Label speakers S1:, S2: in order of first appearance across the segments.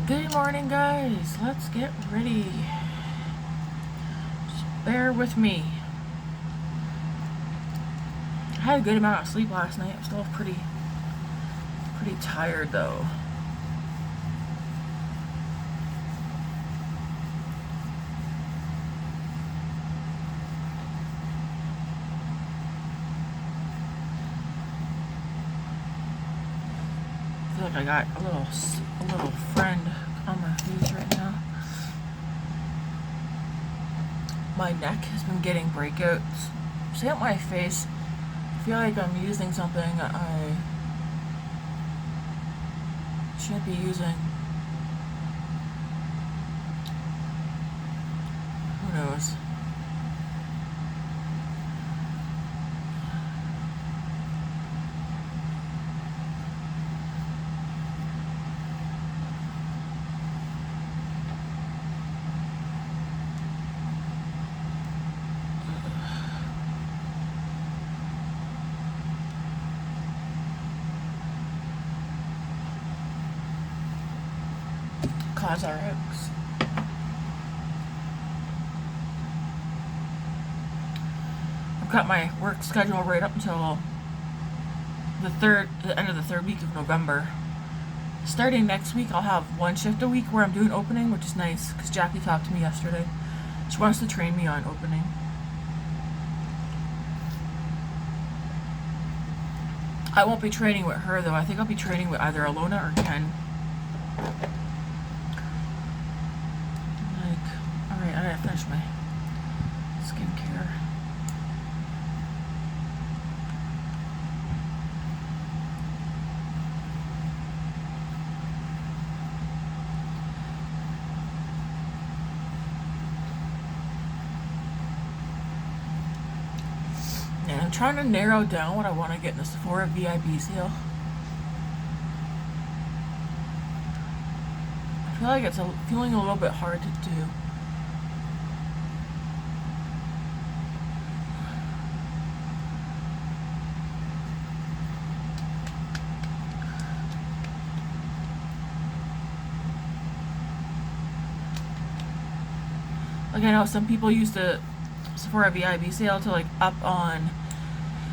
S1: Good morning, guys. Let's get ready. Just bear with me. I had a good amount of sleep last night. I'm still pretty tired though. I feel like I got a little friend on my face right now. My neck has been getting breakouts. See up my face. I feel like I'm using something I shouldn't be using. Who knows? CosRX. I've got my work schedule right up until the end of the third week of November. Starting next week, I'll have one shift a week where I'm doing opening, which is nice because Jackie talked to me yesterday. She wants to train me on opening. I won't be training with her though. I think I'll be training with either Alona or Ken. Alright, I gotta finish my skincare. And I'm trying to narrow down what I want to get in the Sephora VIP sale. I feel like it's feeling a little bit hard to do. Like I know some people use the Sephora VIP sale to like up on,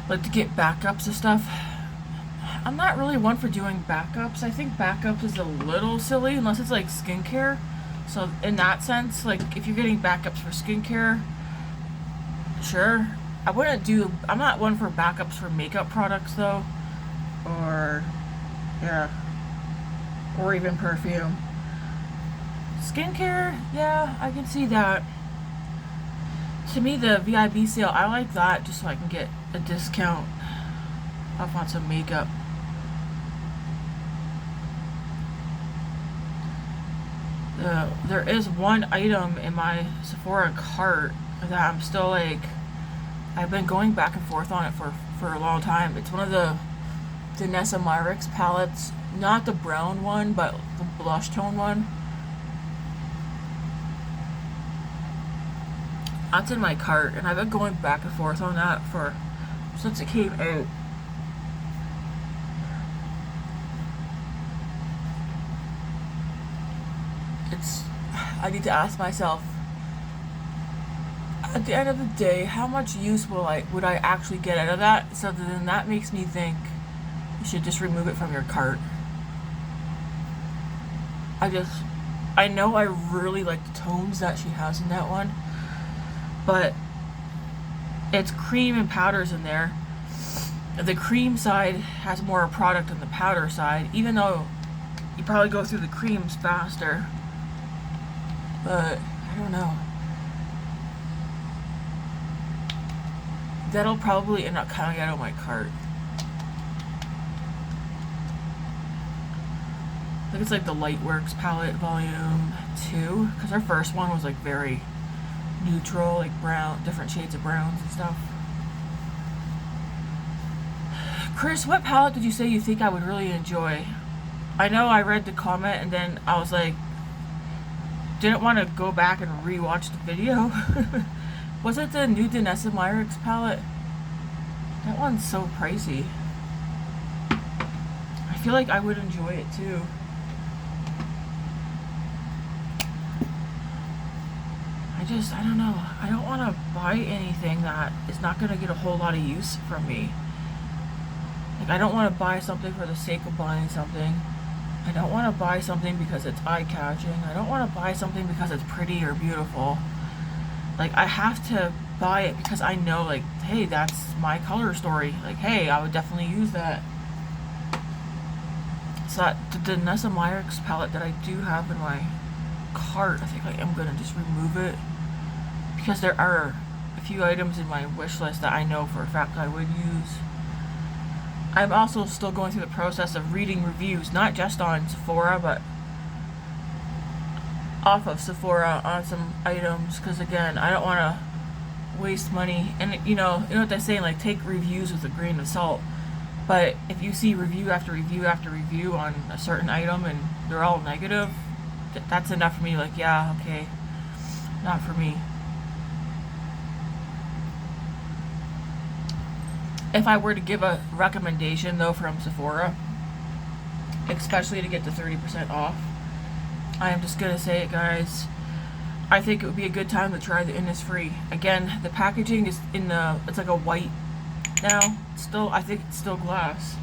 S1: like to get backups and stuff. I'm not really one for doing backups. I think backups is a little silly unless it's like skincare. So in that sense, like if you're getting backups for skincare, sure. I'm not one for backups for makeup products though. Or, yeah. Or even perfume. Skincare, yeah, I can see that. To me, the VIP sale, I like that just so I can get a discount off on some makeup. There is one item in my Sephora cart that I'm still like, I've been going back and forth on it for a long time. It's one of the Danessa Myricks palettes, not the brown one, but the blush tone one. That's in my cart, and I've been going back and forth on that since it came out. I need to ask myself, at the end of the day, how much use would I actually get out of that? So then that makes me think you should just remove it from your cart. I know I really like the tones that she has in that one, but it's cream and powders in there. The cream side has more product than the powder side, even though you probably go through the creams faster. But I don't know. That'll probably end up coming out of my cart. I think it's like the Lightworks palette volume 2, because our first one was like very neutral, like brown, different shades of browns and stuff. Chris, what palette did you say you think I would really enjoy? I know I read the comment and then I was like, didn't want to go back and rewatch the video. Was it the new Danessa Myricks palette? That one's so pricey. I feel like I would enjoy it too. I don't know. I don't want to buy anything that is not going to get a whole lot of use from me. Like, I don't want to buy something for the sake of buying something. I don't want to buy something because it's eye-catching. I don't want to buy something because it's pretty or beautiful. Like, I have to buy it because I know, like, hey, that's my color story. Like, hey, I would definitely use that. So that the Nessa Myrick's palette that I do have in my cart, I think I am going to just remove it. Because there are a few items in my wish list that I know for a fact I would use. I'm also still going through the process of reading reviews, not just on Sephora, but off of Sephora on some items, because again, I don't want to waste money. And you know what they're saying, like, take reviews with a grain of salt. But if you see review after review after review on a certain item and they're all negative, that's enough for me. Like, yeah, okay, not for me. If I were to give a recommendation, though, from Sephora, especially to get the 30% off, I am just going to say it, guys. I think it would be a good time to try the Innisfree. Again, the packaging is it's like a white now. Still, I think it's still glass.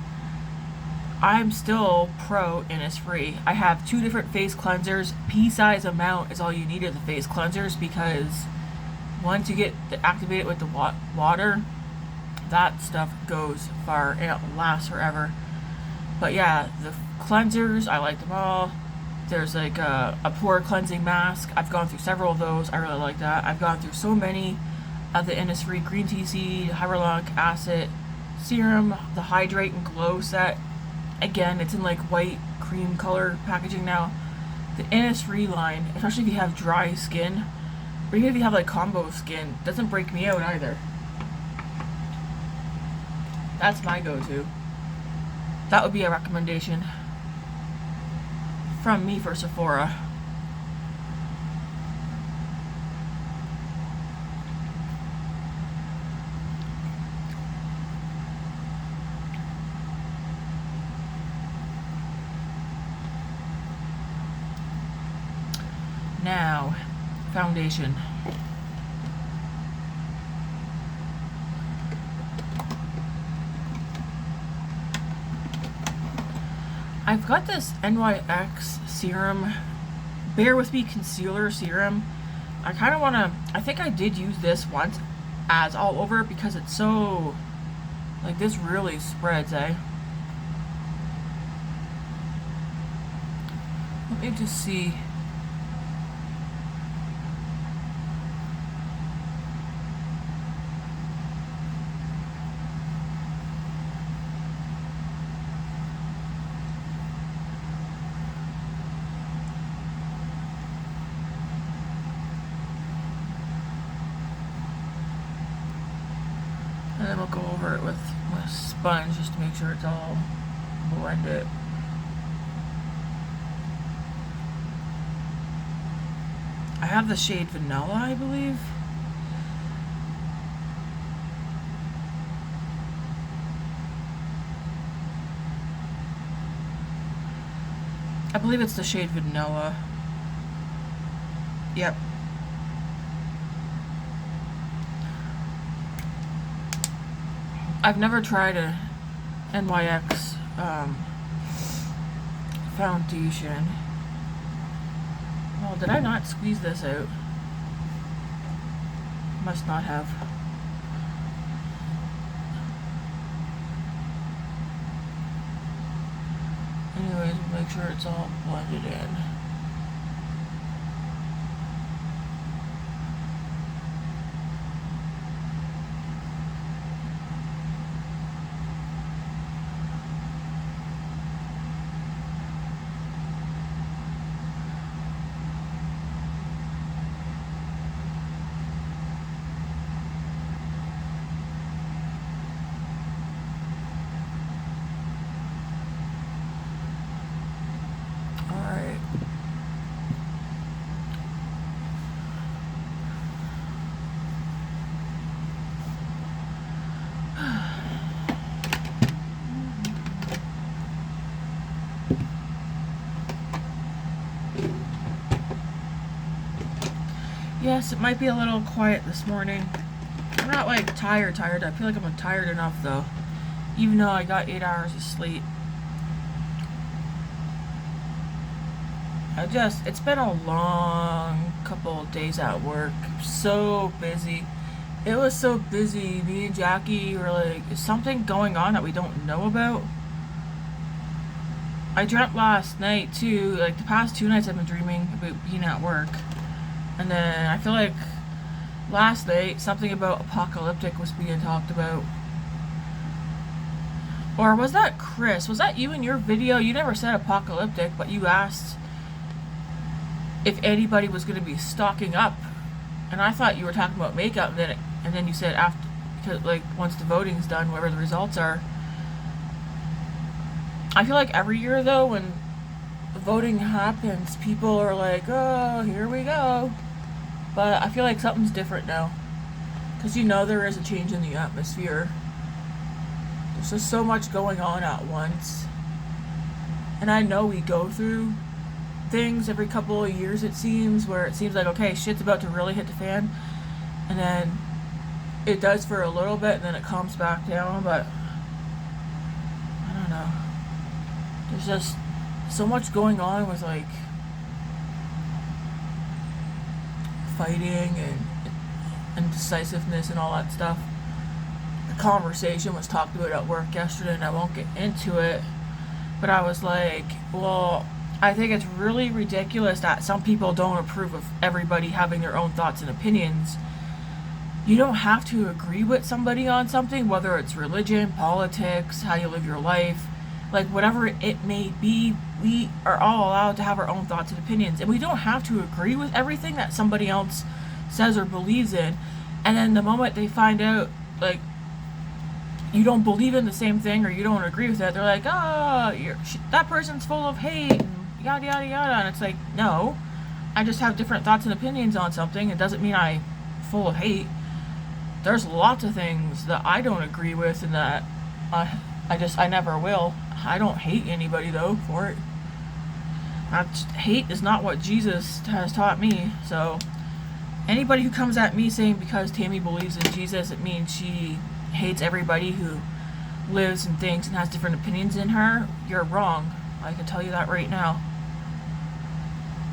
S1: I'm still pro Innisfree. I have 2 different face cleansers. Pea-size amount is all you need of the face cleansers, because once you get activated with the water, that stuff goes far and it lasts forever. But yeah, the cleansers, I like them all. There's like a pore cleansing mask. I've gone through several of those. I really like that. I've gone through so many of the Innisfree green tea seed, hyaluronic acid serum, the hydrate and glow set. Again, it's in like white cream color packaging now. The Innisfree line, especially if you have dry skin, or even if you have like combo skin, doesn't break me out either. That's my go-to. That would be a recommendation from me for Sephora. Now, foundation. I've got this NYX serum, Bear With Me concealer serum. I kind of want to, I think I did use this once as all over because it's so, like, this really spreads, eh? Let me just see. And then we'll go over it with a sponge just to make sure it's all blended. I have the shade Vanilla, I believe. I believe it's the shade Vanilla. Yep. I've never tried a NYX foundation. Oh, did I not squeeze this out? Must not have. Anyways, make sure it's all blended in. Alright. Yes, it might be a little quiet this morning. I'm not like tired. I feel like I'm tired enough though. Even though I got 8 hours of sleep. It's been a long couple of days at work. So busy. It was so busy. Me and Jackie were like, is something going on that we don't know about? I dreamt last night too. Like the past 2 nights I've been dreaming about being at work. And then I feel like last night something about apocalyptic was being talked about. Or was that Chris? Was that you in your video? You never said apocalyptic, but you asked if anybody was going to be stocking up. And I thought you were talking about makeup, and then you said after, because like once the voting's done, whatever the results are. I feel like every year though, when voting happens, people are like, oh, here we go. But I feel like something's different now. Because you know there is a change in the atmosphere. There's just so much going on at once. And I know we go through things every couple of years, it seems, where it seems like, okay, shit's about to really hit the fan. And then it does for a little bit, and then it calms back down. But I don't know. There's just so much going on with like fighting and indecisiveness and all that stuff. The conversation was talked about at work yesterday, and I won't get into it, but I was like, well, I think it's really ridiculous that some people don't approve of everybody having their own thoughts and opinions. You don't have to agree with somebody on something, whether it's religion, politics, how you live your life, like whatever it may be. We are all allowed to have our own thoughts and opinions, and we don't have to agree with everything that somebody else says or believes in. And then the moment they find out like you don't believe in the same thing or you don't agree with it, they're like, oh, that person's full of hate and yada yada yada. And it's like, no, I just have different thoughts and opinions on something. It doesn't mean I'm full of hate. There's lots of things that I don't agree with and that I never will. I don't hate anybody though for it. Hate is not what Jesus has taught me. So anybody who comes at me saying because Tammy believes in Jesus, it means she hates everybody who lives and thinks and has different opinions in her, you're wrong. I can tell you that right now.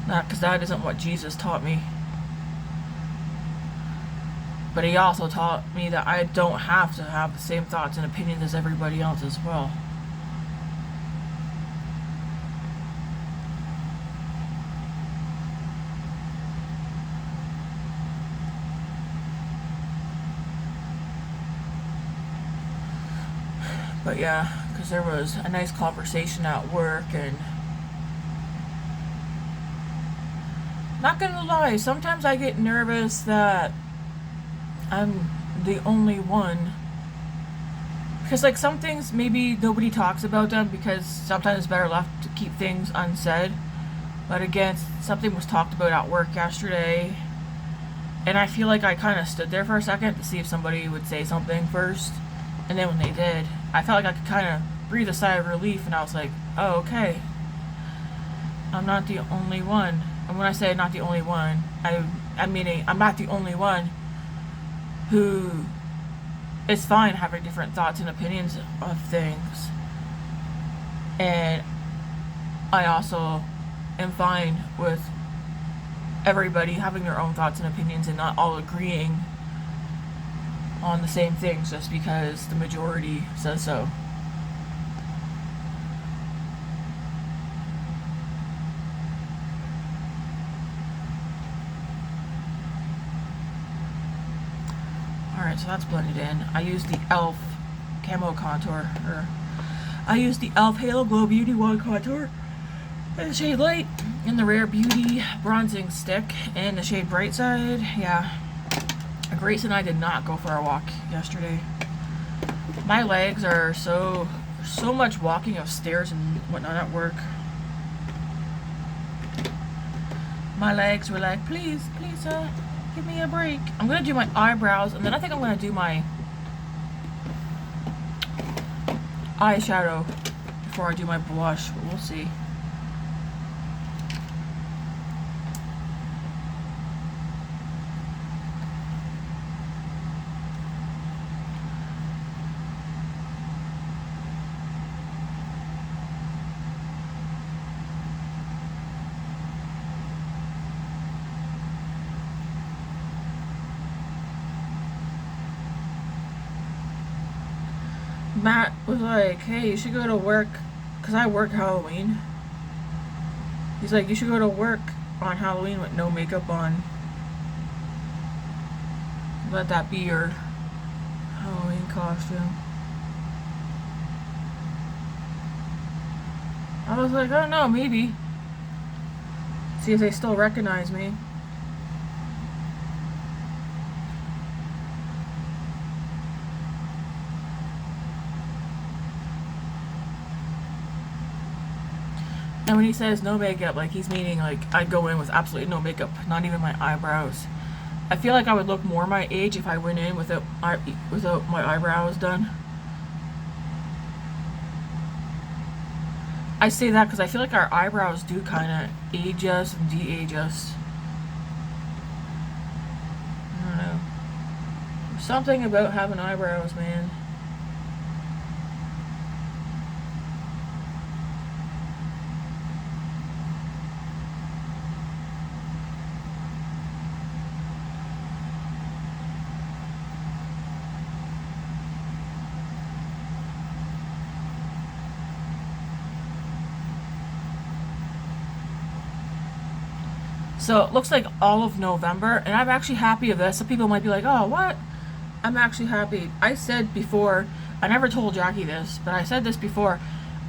S1: Not because that isn't what Jesus taught me. But he also taught me that I don't have to have the same thoughts and opinions as everybody else as well. But yeah, because there was a nice conversation at work, and not gonna lie, sometimes I get nervous that I'm the only one. Because like some things maybe nobody talks about them because sometimes it's better left to keep things unsaid. But again, something was talked about at work yesterday, and I feel like I kind of stood there for a second to see if somebody would say something first. And then when they did, I felt like I could kind of breathe a sigh of relief, and I was like, oh, okay. I'm not the only one. And when I say not the only one, I'm meaning I'm not the only one who is fine having different thoughts and opinions of things. And I also am fine with everybody having their own thoughts and opinions and not all agreeing on the same things just because the majority says so. Alright, so that's blended in. I used the e.l.f. Camo Contour, or I used the e.l.f. Halo Glow Beauty Wand Contour in the shade Light, and the Rare Beauty Bronzing Stick in the shade Bright Side. Yeah. Grace and I did not go for a walk yesterday. My legs are so much walking of stairs and whatnot at work. My legs were like, please, give me a break. I'm gonna do my eyebrows, and then I think I'm gonna do my eyeshadow before I do my blush. We'll see. Matt was like, hey, you should go to work, because I work Halloween. He's like, you should go to work on Halloween with no makeup on. Let that be your Halloween costume. I was like, oh no, maybe. See if they still recognize me. And when he says no makeup, like he's meaning like I'd go in with absolutely no makeup, not even my eyebrows. I feel like I would look more my age if I went in without my eyebrows done. I say that because I feel like our eyebrows do kind of age us and de-age us. I don't know. There's something about having eyebrows, man. So it looks like all of November, and I'm actually happy of this. Some people might be like, oh, what? I'm actually happy. I said before, I never told Jackie this, but I said this before.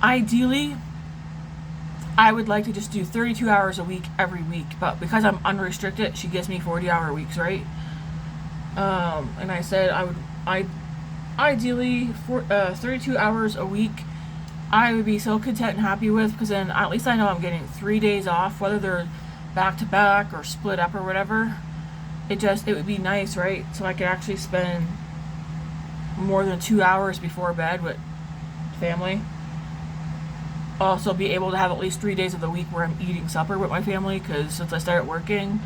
S1: Ideally, I would like to just do 32 hours a week every week, but because I'm unrestricted, she gives me 40-hour weeks, right? And I said I ideally 32 hours a week I would be so content and happy with, because then at least I know I'm getting 3 days off, whether they're back to back or split up or whatever. It would be nice, right? So I could actually spend more than 2 hours before bed with family. Also be able to have at least 3 days of the week where I'm eating supper with my family, because since I started working,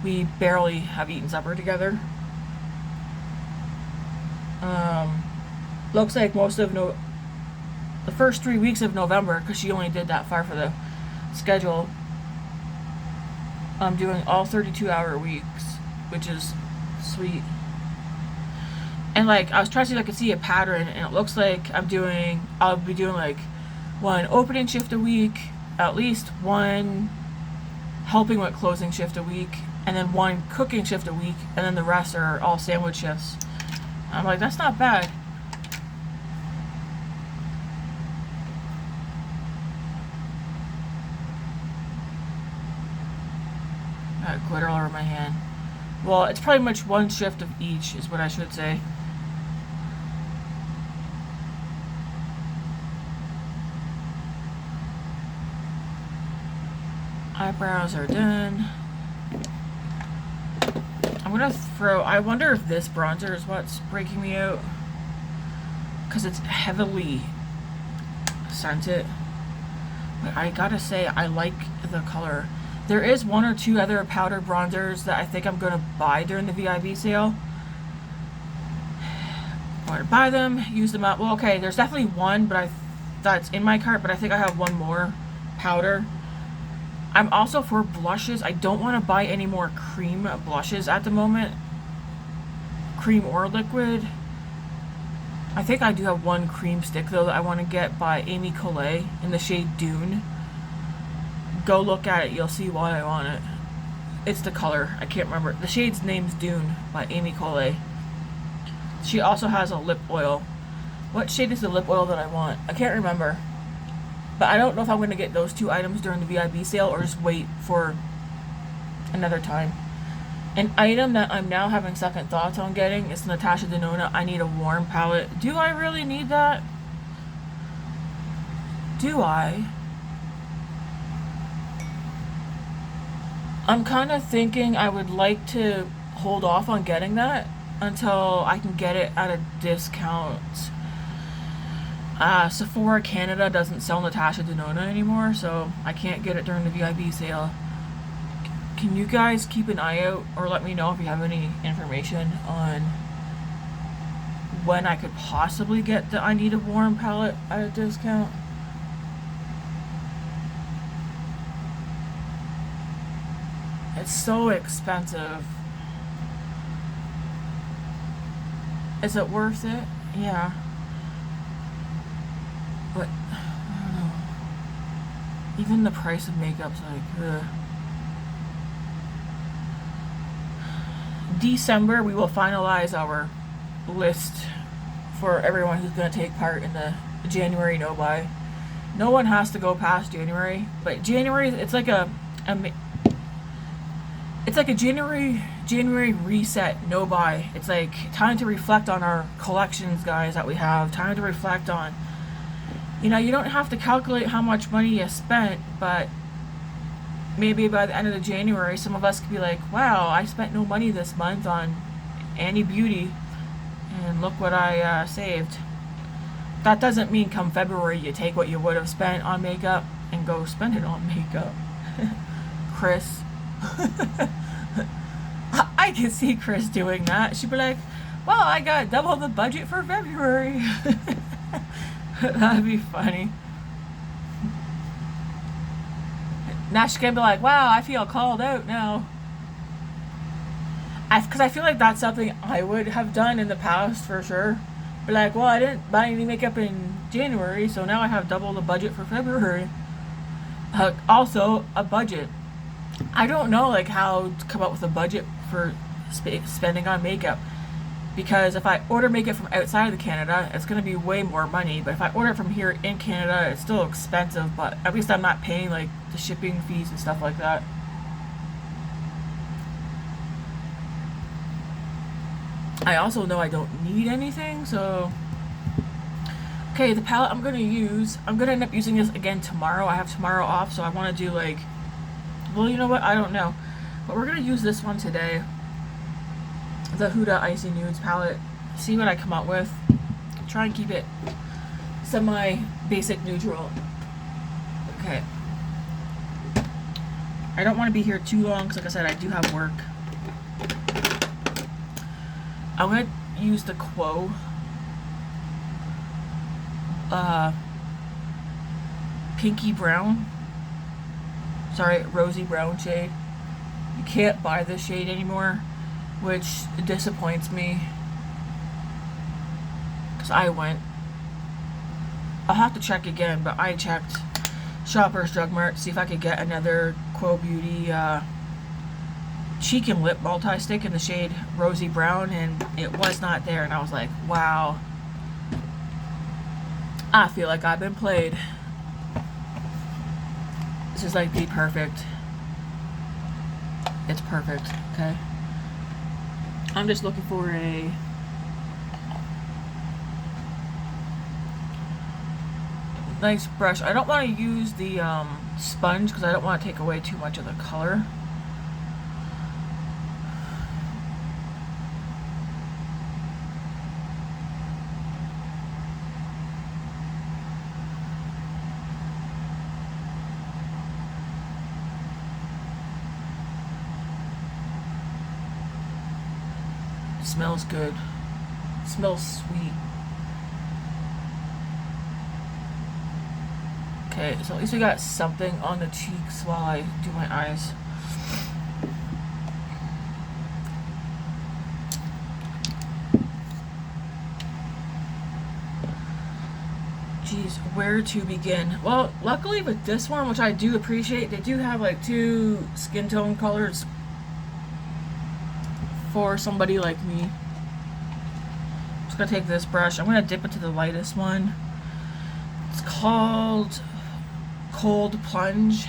S1: we barely have eaten supper together. Looks like the first 3 weeks of November, because she only did that far for the schedule, I'm doing all 32-hour weeks, which is sweet. And like I was trying to see if I could see a pattern, and it looks like I'll be doing like one opening shift a week, at least one helping with closing shift a week, and then one cooking shift a week, and then the rest are all sandwich shifts. I'm like, that's not bad. I got glitter all over my hand. Well, it's pretty much one shift of each, is what I should say. Eyebrows are done. I'm gonna I wonder if this bronzer is what's breaking me out, because it's heavily scented. But I gotta say, I like the color. There is one or two other powder bronzers that I think I'm gonna buy during the VIB sale. I'm gonna buy them, use them up. Well, okay, there's definitely one, but that's in my cart, but I think I have one more powder. I'm also for blushes. I don't want to buy any more cream blushes at the moment. Cream or liquid. I think I do have one cream stick though that I want to get by Amy Collet in the shade Dune. Go look at it, you'll see why I want it. It's the color, I can't remember. The shade's name's Dune by Amy Collet. She also has a lip oil. What shade is the lip oil that I want? I can't remember. But I don't know if I'm going to get those two items during the VIB sale or just wait for another time. An item that I'm now having second thoughts on getting is Natasha Denona. I need a warm palette. Do I really need that? Do I? I'm kind of thinking I would like to hold off on getting that until I can get it at a discount. Sephora Canada doesn't sell Natasha Denona anymore, so I can't get it during the VIB sale. Can you guys keep an eye out or let me know if you have any information on when I could possibly get the I Need a Warm palette at a discount? It's so expensive. Is it worth it? Yeah. Even the price of makeup's like, ugh. December, we will finalize our list for everyone who's going to take part in the January no buy. No one has to go past January, but January, it's like a January reset no buy. It's like time to reflect on our collections, guys, that we have. Time to reflect on, you know, you don't have to calculate how much money you spent, but maybe by the end of the January, some of us could be like, wow, I spent no money this month on Huda Beauty, and look what I saved. That doesn't mean come February you take what you would have spent on makeup and go spend it on makeup. Chris. I can see Chris doing that. She'd be like, well, I got double the budget for February. That'd be funny. Now she's gonna be like, wow, I feel called out now. Because I feel like that's something I would have done in the past for sure. Be like, well, I didn't buy any makeup in January, so now I have double the budget for February. Also, a budget. I don't know like how to come up with a budget for spending on makeup. Because if I order makeup from outside of Canada, it's going to be way more money. But if I order it from here in Canada, it's still expensive. But at least I'm not paying like the shipping fees and stuff like that. I also know I don't need anything, so... Okay, the palette I'm going to use, I'm going to end up using this again tomorrow. I have tomorrow off, so I want to do like... Well, you know what? I don't know. But we're going to use this one today. The Huda Icy Nudes palette. See what I come up with. Try and keep it semi-basic neutral. Okay. I don't want to be here too long, because like I said, I do have work. I'm going to use the Quo pinky brown. Sorry, rosy brown shade. You can't buy this shade anymore, which disappoints me. Because I went. I'll have to check again, but I checked Shoppers Drug Mart to see if I could get another Quo Beauty cheek and lip multi-stick in the shade rosy brown, and it was not there, and I was like, wow, I feel like I've been played. This is like the perfect, it's perfect. Okay, I'm just looking for a nice brush. I don't want to use the sponge because I don't want to take away too much of the color. Smells good. Smells sweet. Okay, so at least we got something on the cheeks while I do my eyes. Jeez, where to begin? Well, luckily with this one, which I do appreciate, they do have like 2 skin tone colors for somebody like me. I'm just gonna take this brush. I'm gonna dip into the lightest one. It's called Cold Plunge,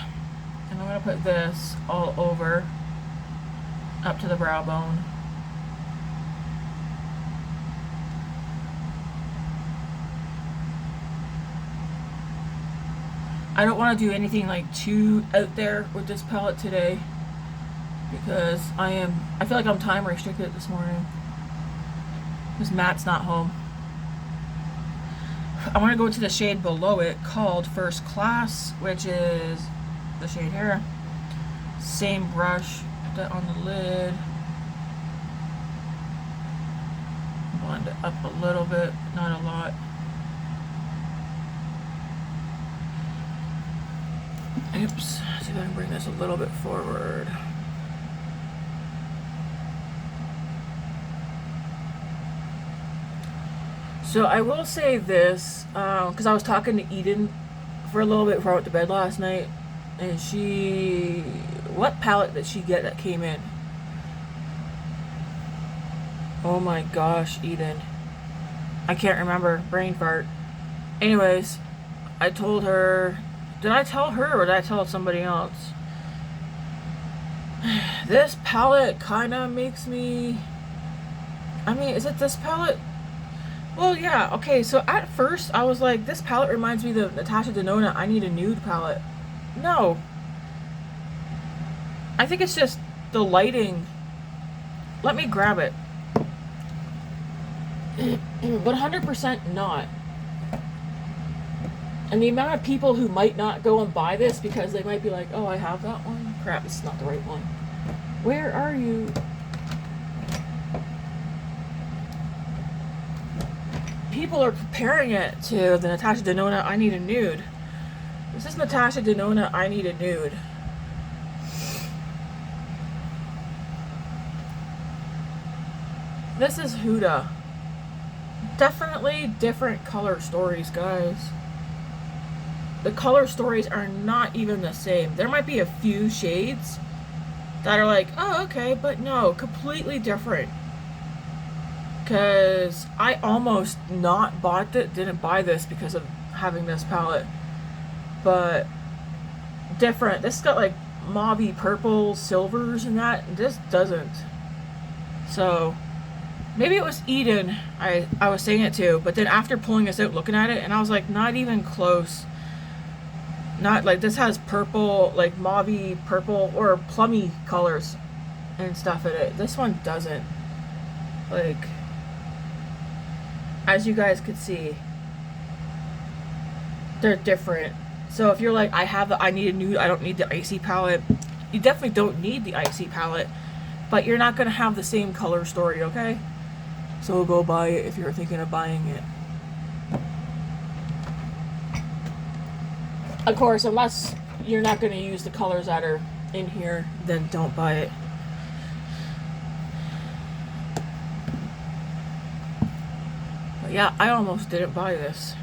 S1: and I'm gonna put this all over, up to the brow bone. I don't want to do anything like too out there with this palette today, because I feel like I'm time restricted this morning because Matt's not home. I want to go to the shade below it called First Class, which is the shade here. Same brush, put that on the lid. Blend it up a little bit, not a lot. Oops, see if I can bring this a little bit forward. So I will say this, because I was talking to Eden for a little bit before I went to bed last night, And what palette did she get that came in? Oh my gosh, Eden. I can't remember. Brain fart. Anyways, I told her. Did I tell her or did I tell somebody else? This palette kind of makes me. I mean, is it this palette? Well, yeah. Okay, so at first I was like, this palette reminds me of the Natasha Denona I Need a Nude palette. No. I think it's just the lighting. Let me grab it. 100% not. And the amount of people who might not go and buy this because they might be like, oh, I have that one. Crap, it's not the right one. Where are you? People are comparing it to the Natasha Denona I Need a Nude. This is Natasha Denona I Need a Nude. This is Huda. Definitely different color stories, guys. The color stories are not even the same. There might be a few shades that are like, oh, okay, but no, completely different. Because I almost didn't buy this because of having this palette. But different. This got like mauvey purple silvers and that. And this doesn't. So maybe it was Eden I was saying it to. But then after pulling this out, looking at it, and I was like, not even close. Not like this has purple, like mauvey purple or plummy colors and stuff in it. This one doesn't. Like, as you guys could see, they're different. So if you're like, I need a nude, I don't need the icy palette, you definitely don't need the icy palette, but you're not going to have the same color story, okay? So go buy it if you're thinking of buying it. Of course, unless you're not going to use the colors that are in here, then don't buy it. But yeah, I almost didn't buy this.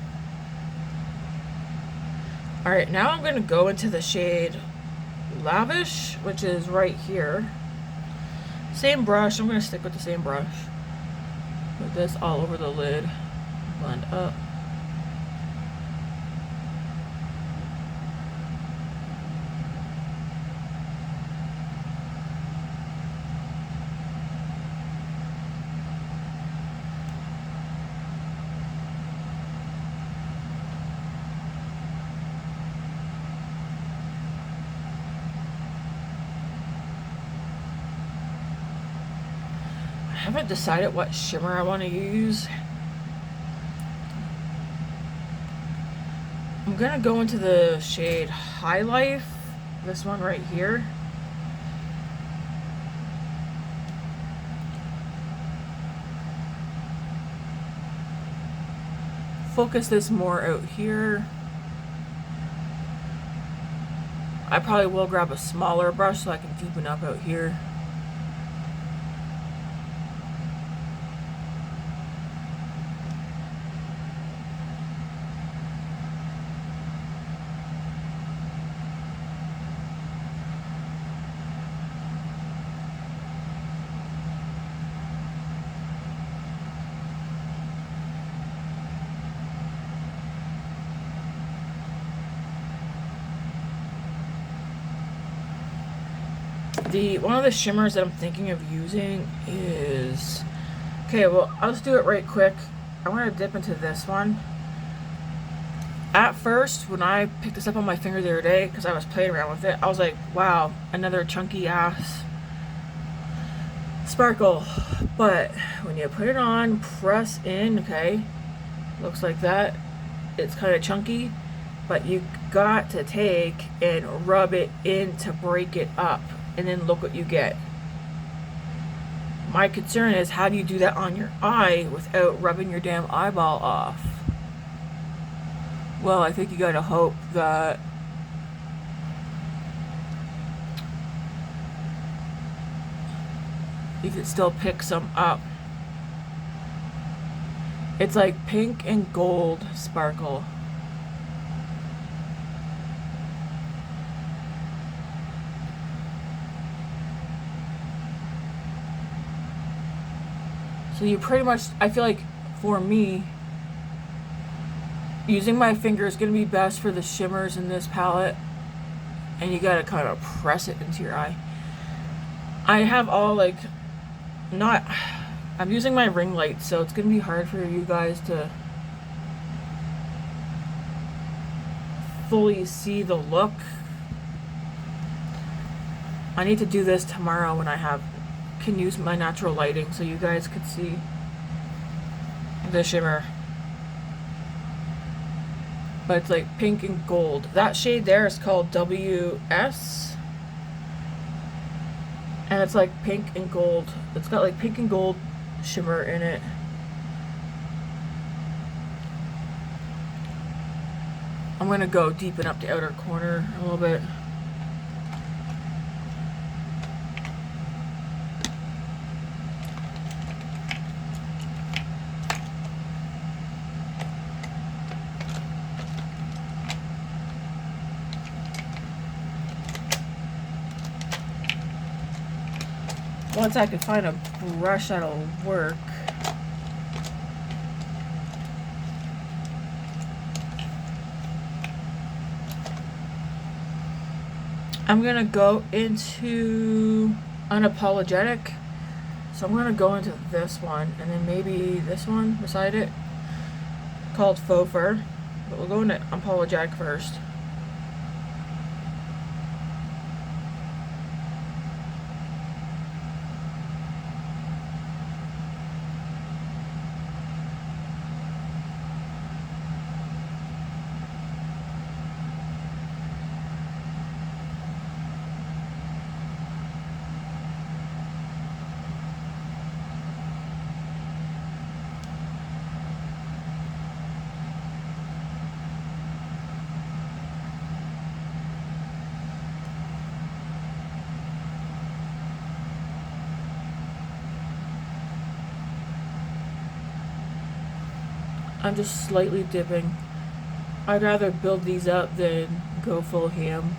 S1: Alright, now I'm going to go into the shade Lavish, which is right here. Same brush. I'm going to stick with the same brush. Put this all over the lid. Blend up. I haven't decided what shimmer I want to use. I'm going to go into the shade High Life, this one right here. Focus this more out here. I probably will grab a smaller brush so I can deepen up out here. One of the shimmers that I'm thinking of using is, okay, well, I'll just do it right quick. I want to dip into this one. At first, when I picked this up on my finger the other day, because I was playing around with it, I was like, wow, another chunky ass sparkle. But when you put it on, press in, okay, looks like that. It's kind of chunky, but you got to take and rub it in to break it up. And then look what you get. My concern is, how do you do that on your eye without rubbing your damn eyeball off? Well, I think you gotta hope that you can still pick some up. It's like pink and gold sparkle. So you pretty much, I feel like for me, using my finger is going to be best for the shimmers in this palette. And you got to kind of press it into your eye. I have all like, I'm using my ring light, so it's going to be hard for you guys to fully see the look. I need to do this tomorrow when I can use my natural lighting so you guys could see the shimmer. But it's like pink and gold. That shade there is called WS. And it's like pink and gold. It's got like pink and gold shimmer in it. I'm going to go deepen up the outer corner a little bit. Once I can find a brush that'll work. I'm gonna go into Unapologetic. So I'm gonna go into this one and then maybe this one beside it called Faux Fur. But we'll go into Unapologetic first. I'm just slightly dipping. I'd rather build these up than go full ham.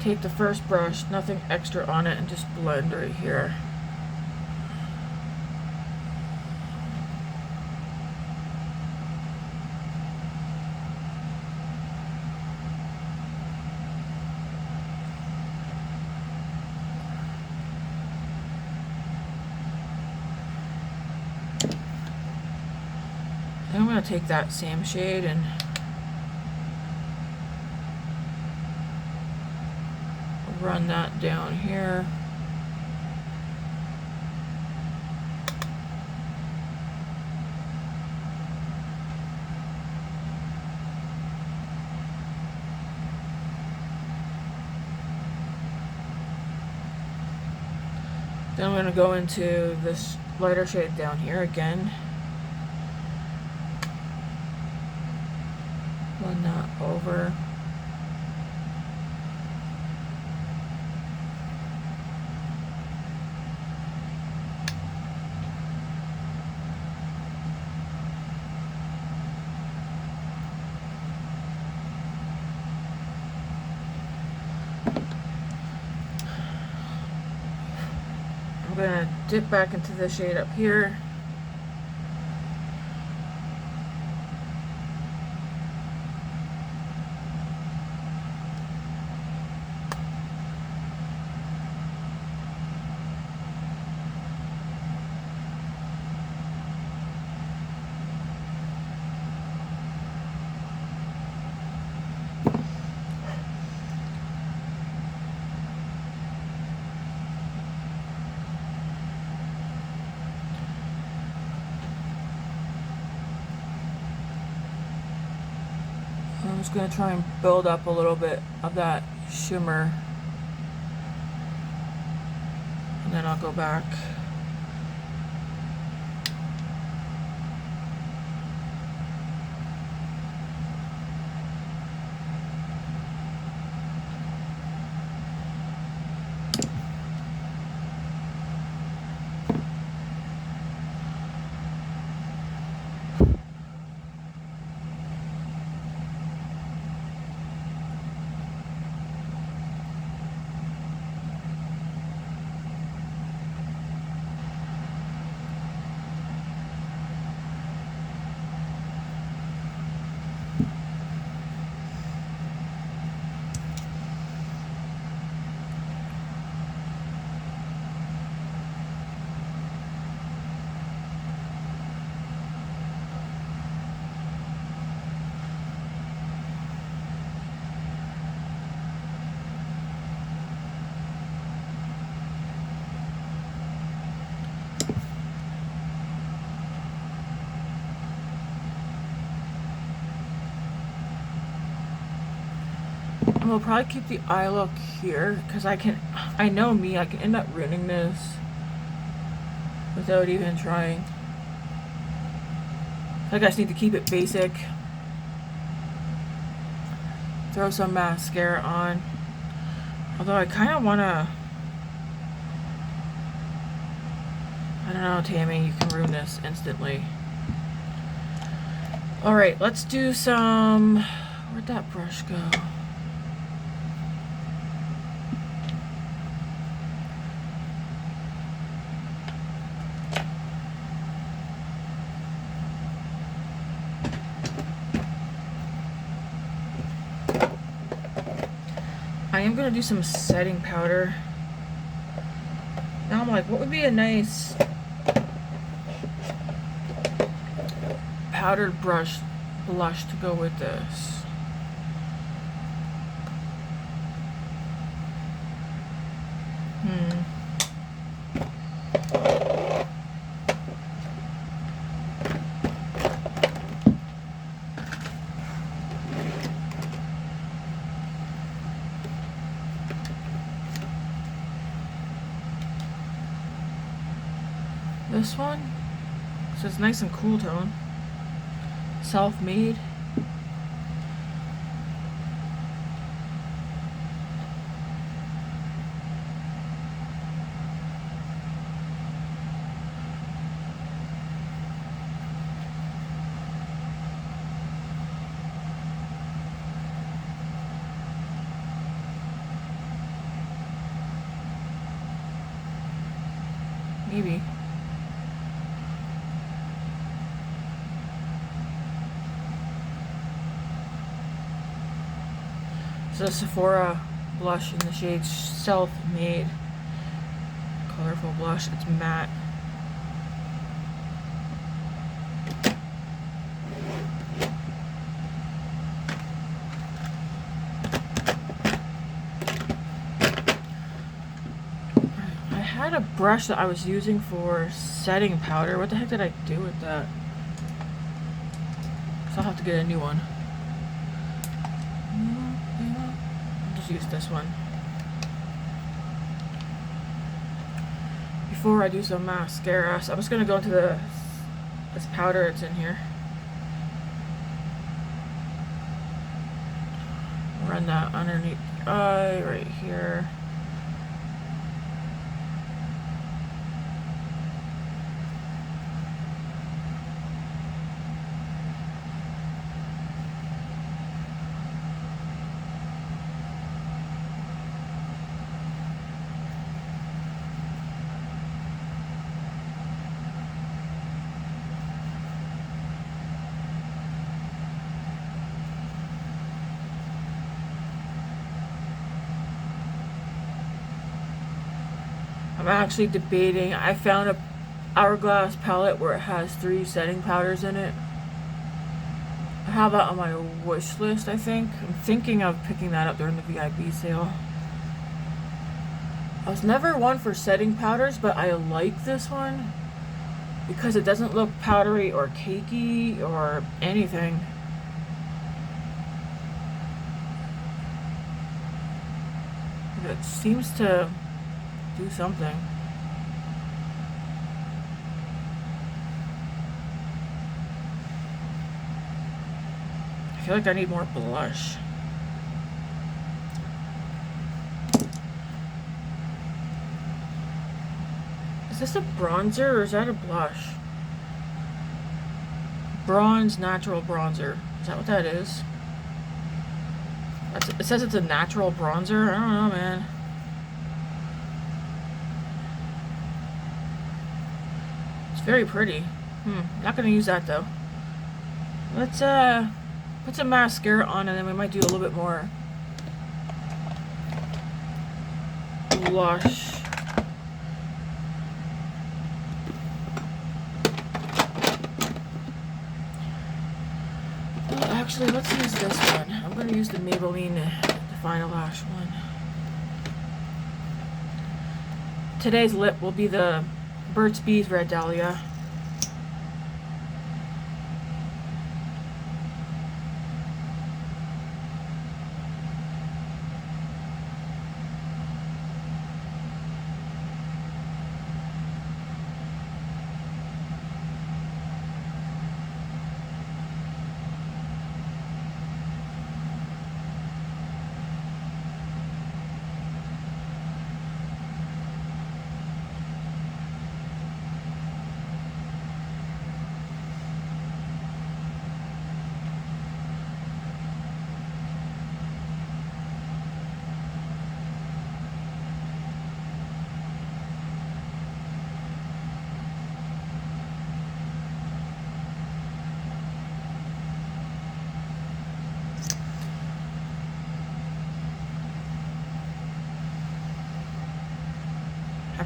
S1: Take the first brush, nothing extra on it, and just blend right here. Then I'm going to take that same shade and run that down here. Then I'm going to go into this lighter shade down here again. Run that over. I'm going to dip back into the shade up here. I'm just going to try and build up a little bit of that shimmer. And then I'll go back. we'll probably keep the eye look here because I know me, I can end up ruining this without even trying. I just need to keep it basic. Throw some mascara on. Although I kind of want to... I don't know, Tammy, you can ruin this instantly. Alright, let's do some... Where'd that brush go? I am going to do some setting powder. Now I'm like, what would be a nice powdered blush to go with this? This one, so it's nice and cool tone. Self-made. Maybe. It's a Sephora blush in the shade Self-Made. Colorful blush. It's matte. I had a brush that I was using for setting powder. What the heck did I do with that? So I'll have to get a new one. Use this one before I do some mascara. So I'm just gonna go into this powder that's in here. Run that underneath the eye right here. I'm actually debating. I found a Hourglass palette where it has 3 setting powders in it. I have that on my wish list, I think. I'm thinking of picking that up during the VIP sale. I was never one for setting powders, but I like this one because it doesn't look powdery or cakey or anything. It seems to do something. I feel like I need more blush. Is this a bronzer or is that a blush? Bronze natural bronzer. Is that what that is? It says it's a natural bronzer. I don't know, man. Very pretty. Not gonna use that though. Let's put some mascara on and then we might do a little bit more blush. Actually, let's use this one. I'm gonna use the Maybelline Define Lash one. Today's lip will be the Burt's Bees Red Dahlia.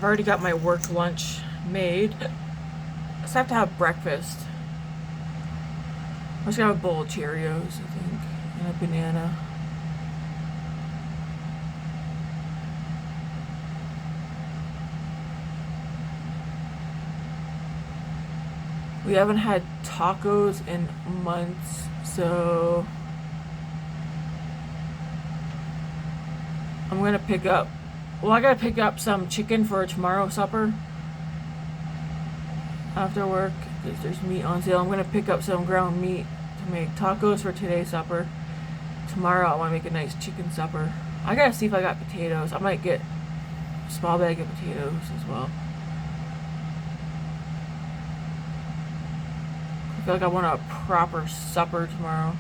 S1: already got my work lunch made. Just have to have breakfast. I'm just gonna have a bowl of Cheerios, I think, and a banana. We haven't had tacos in months, so I'm gonna pick up. Well, I gotta pick up some chicken for tomorrow's supper after work because there's meat on sale. I'm gonna pick up some ground meat to make tacos for today's supper. Tomorrow I want to make a nice chicken supper. I gotta see if I got potatoes. I might get a small bag of potatoes as well. I feel like I want a proper supper tomorrow.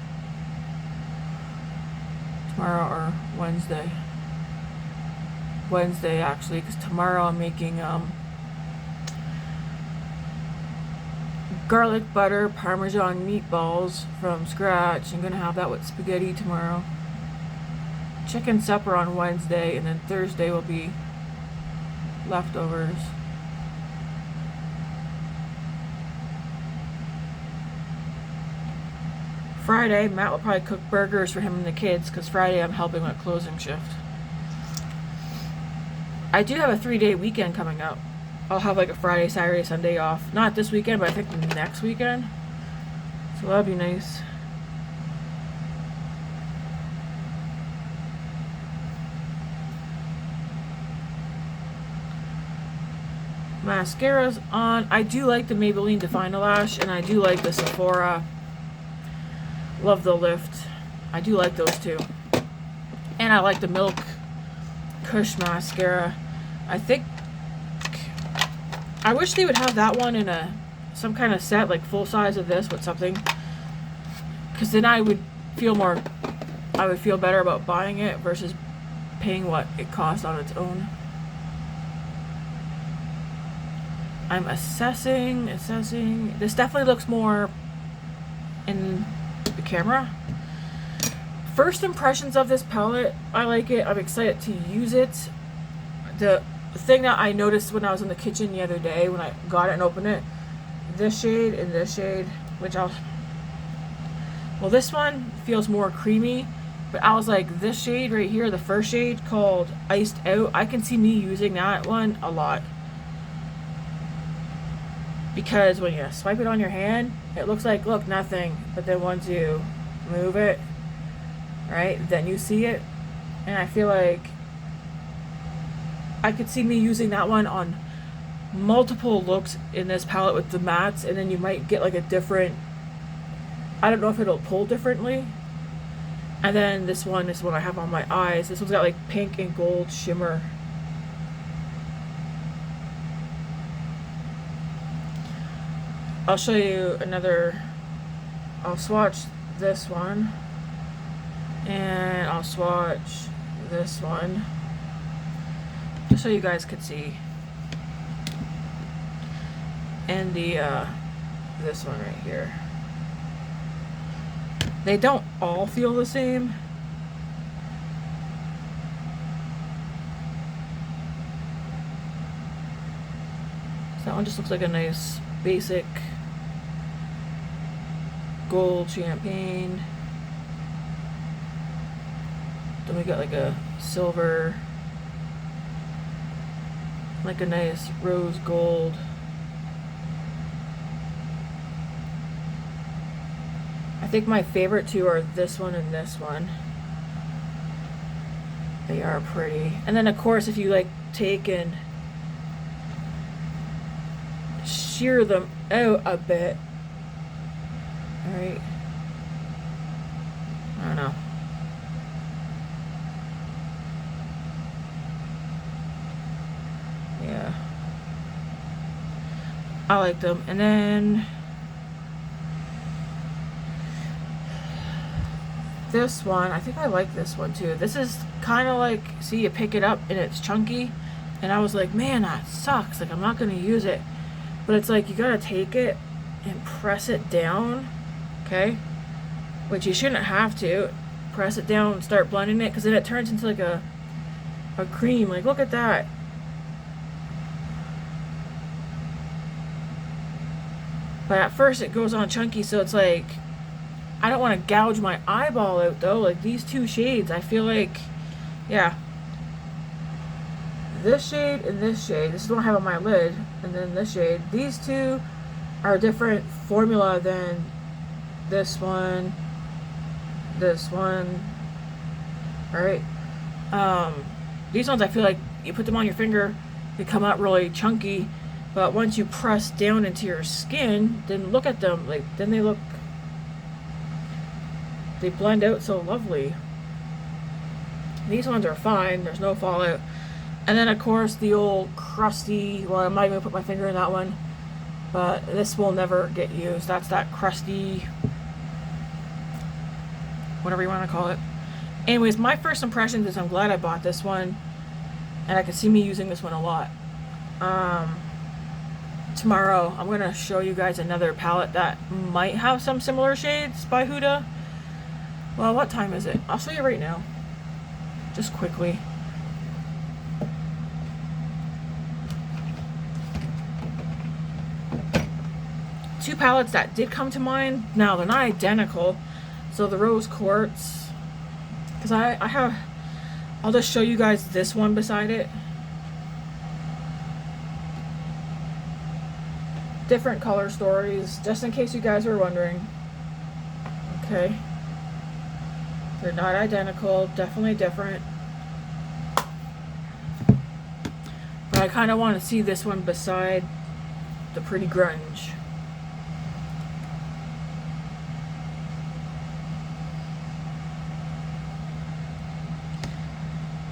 S1: Tomorrow or Wednesday. Wednesday actually, because tomorrow I'm making garlic butter Parmesan meatballs from scratch. I'm gonna have that with spaghetti tomorrow. Chicken supper on Wednesday, and then Thursday will be leftovers. Friday, Matt will probably cook burgers for him and the kids because Friday I'm helping with closing shift. I do have a 3-day weekend coming up. I'll have like a Friday, Saturday, Sunday off. Not this weekend, but I think next weekend. So that'll be nice. Mascara's on. I do like the Maybelline Define-A-Lash, and I do like the Sephora Love the Lift. I do like those two. And I like the Milk Kush mascara. I wish they would have that one in some kind of set, like full size of this with something, because then I would feel better about buying it versus paying what it costs on its own. I'm assessing. This definitely looks more in the camera. First impressions of this palette, I like it. I'm excited to use it. The thing that I noticed when I was in the kitchen the other day when I got it and opened it, this shade and this shade, this one feels more creamy, but I was like, this shade right here, the first shade called Iced Out, I can see me using that one a lot. Because when you swipe it on your hand, it looks like, look, nothing. But then once you move it, right, then you see it. And I feel like I could see me using that one on multiple looks in this palette with the mattes. And then you might get like a different, I don't know if it'll pull differently. And then this one is what I have on my eyes. This one's got like pink and gold shimmer. I'll show you another. I'll swatch this one, and I'll swatch this one, just so you guys could see. And this one right here. They don't all feel the same. So that one just looks like a nice basic gold champagne. Then we got like a silver, like a nice rose gold. I think my favorite two are this one and this one. They are pretty. And then of course if you like take and shear them out a bit. Alright. I don't know. Yeah. I like them. And then this one, I think I like this one too. This is kind of like, see, you pick it up and it's chunky. And I was like, man, that sucks. Like, I'm not going to use it. But it's like, you got to take it and press it down. Okay, which you shouldn't have to. Press it down and start blending it, because then it turns into like a cream. Like, look at that. But at first it goes on chunky, so it's like, I don't want to gouge my eyeball out though. Like these two shades, I feel like, yeah. This shade and this shade, this is the one I have on my lid, and then this shade. These two are a different formula than this one, alright? These ones I feel like you put them on your finger, they come out really chunky, but once you press down into your skin, then look at them, like, then they blend out so lovely. These ones are fine, there's no fallout. And then of course the old crusty, well, I'm not even gonna put my finger in that one, but this will never get used. That's that crusty, whatever you want to call it. Anyways, my first impressions is I'm glad I bought this one, and I can see me using this one a lot. Tomorrow I'm going to show you guys another palette that might have some similar shades by Huda. Well, what time is it? I'll show you right now, just quickly. Two palettes that did come to mind. Now they're not identical, so the rose quartz, because I'll just show you guys this one beside it. Different color stories, just in case you guys were wondering. Okay, they're not identical, definitely different, but I kind of want to see this one beside the Pretty Grunge.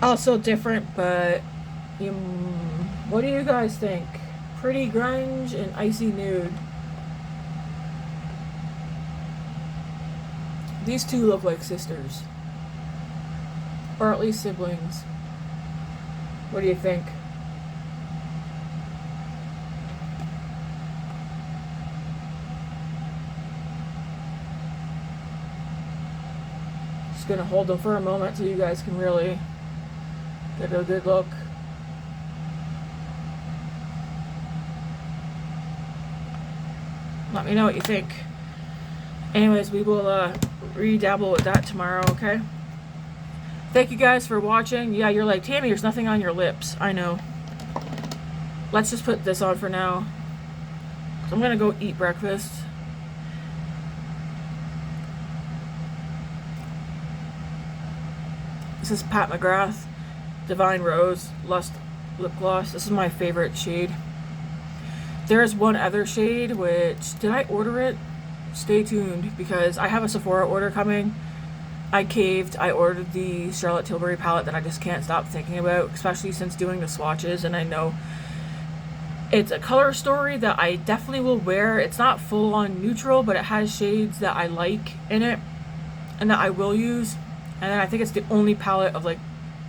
S1: Also different, but what do you guys think? Pretty Grunge and Icy Nude. These two look like sisters, or at least siblings. What do you think? Just gonna hold them for a moment so you guys can really get a good look. Let me know what you think. Anyways, we will redabble with that tomorrow, okay? Thank you guys for watching. Yeah, you're like, Tammy, there's nothing on your lips. I know. Let's just put this on for now. So I'm gonna go eat breakfast. This is Pat McGrath Divine Rose Lust Lip Gloss. This is my favorite shade. There is one other shade, which, did I order it? Stay tuned, because I have a Sephora order coming. I caved. I ordered the Charlotte Tilbury palette that I just can't stop thinking about, especially since doing the swatches, and I know it's a color story that I definitely will wear. It's not full on neutral, but it has shades that I like in it and that I will use. And then I think it's the only palette of like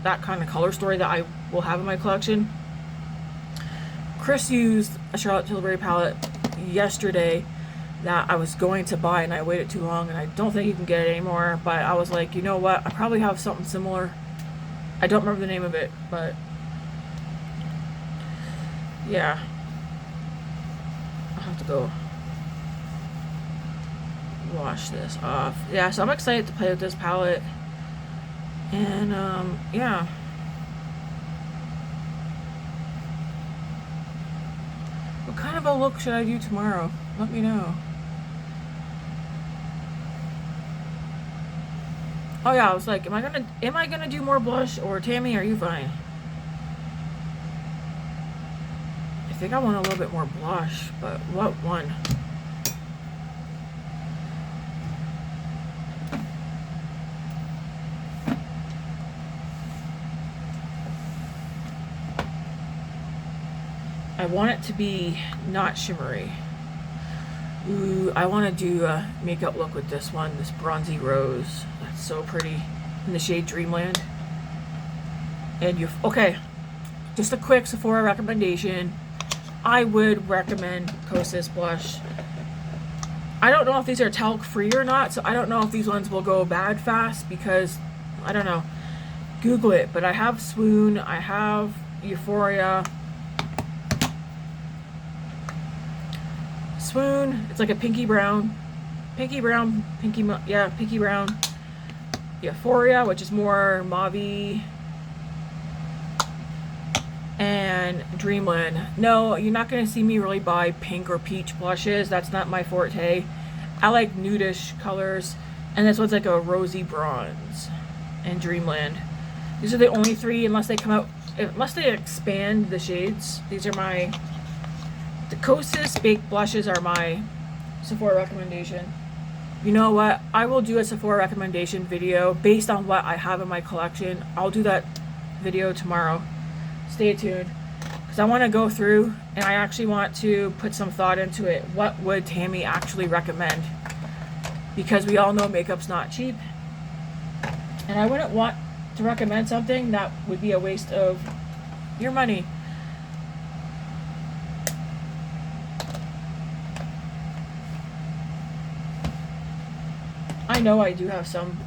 S1: that kind of color story that I will have in my collection. Chris used a Charlotte Tilbury palette yesterday that I was going to buy, and I waited too long, and I don't think you can get it anymore. But I was like, you know what? I probably have something similar. I don't remember the name of it, but yeah. I'll have to go wash this off. Yeah, so I'm excited to play with this palette. And yeah. What kind of a look should I do tomorrow? Let me know. Oh yeah, I was like, am I gonna do more blush, or Tammy, are you fine? I think I want a little bit more blush, but what one? I want it to be not shimmery. Ooh, I want to do a makeup look with this one, this bronzy rose. That's so pretty, in the shade Dreamland. And okay, just a quick Sephora recommendation. I would recommend Kosas blush. I don't know if these are talc free or not, so I don't know if these ones will go bad fast, because I don't know. Google it, but I have Swoon, I have Euphoria. Swoon, it's like a pinky brown. Pinky brown. Euphoria, which is more mauve-y. And Dreamland. No, you're not going to see me really buy pink or peach blushes. That's not my forte. I like nudish colors. And this one's like a rosy bronze. And Dreamland. These are the only three, unless they come out, unless they expand the shades. These are my, the Kosas Baked Blushes are my Sephora recommendation. You know what? I will do a Sephora recommendation video based on what I have in my collection. I'll do that video tomorrow. Stay tuned. Because I want to go through and I actually want to put some thought into it. What would Tammy actually recommend? Because we all know makeup's not cheap. And I wouldn't want to recommend something that would be a waste of your money. I know I do have some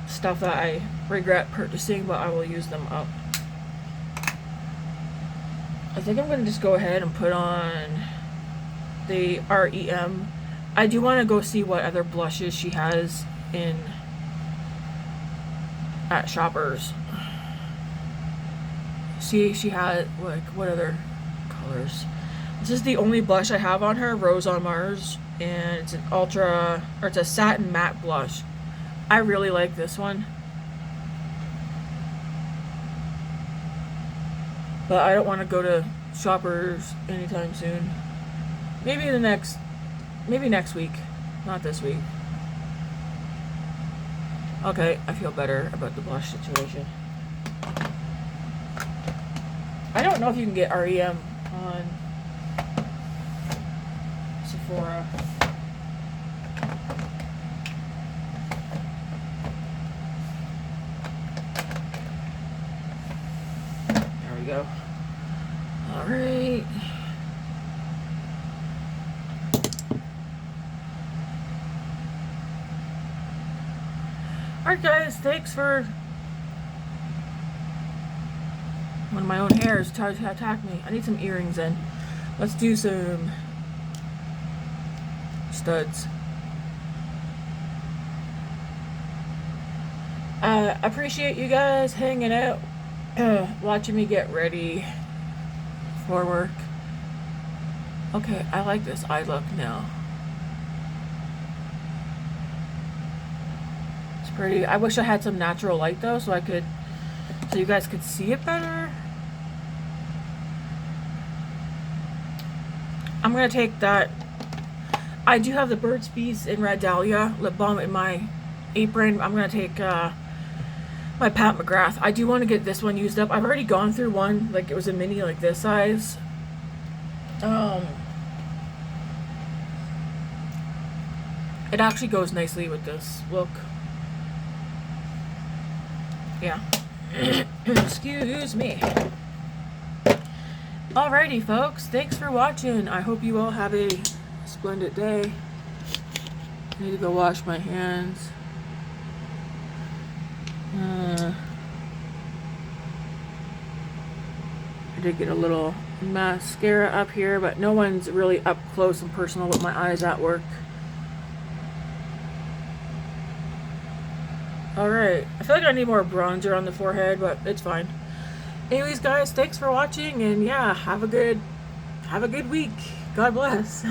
S1: stuff that I regret purchasing, but I will use them up. I think I'm going to just go ahead and put on the REM. I do want to go see what other blushes she has in at Shoppers. See, she had like what other colors? This is the only blush I have on her, Rose on Mars, and it's an ultra, or it's a satin matte blush. I really like this one, but I don't want to go to Shoppers anytime soon. Maybe next week, not this week. Okay, I feel better about the blush situation. I don't know if you can get REM on Sephora. There we go. All right. Alright guys, thanks for... One of my own hairs tried to attack me. I need some earrings in. Let's do some studs. Appreciate you guys hanging out, watching me get ready for work. Okay, I like this eye look now. Pretty. I wish I had some natural light though, so you guys could see it better. I'm gonna take that. I do have the Burt's Bees in Red Dahlia lip balm in my apron. I'm gonna take my Pat McGrath. I do want to get this one used up. I've already gone through one, like it was a mini like this size. It actually goes nicely with this look. Yeah. Excuse me. Alrighty, folks. Thanks for watching. I hope you all have a splendid day. I need to go wash my hands. I did get a little mascara up here, but no one's really up close and personal with my eyes at work. Alright, I feel like I need more bronzer on the forehead, but it's fine. Anyways, guys, thanks for watching, and yeah, have a good week. God bless.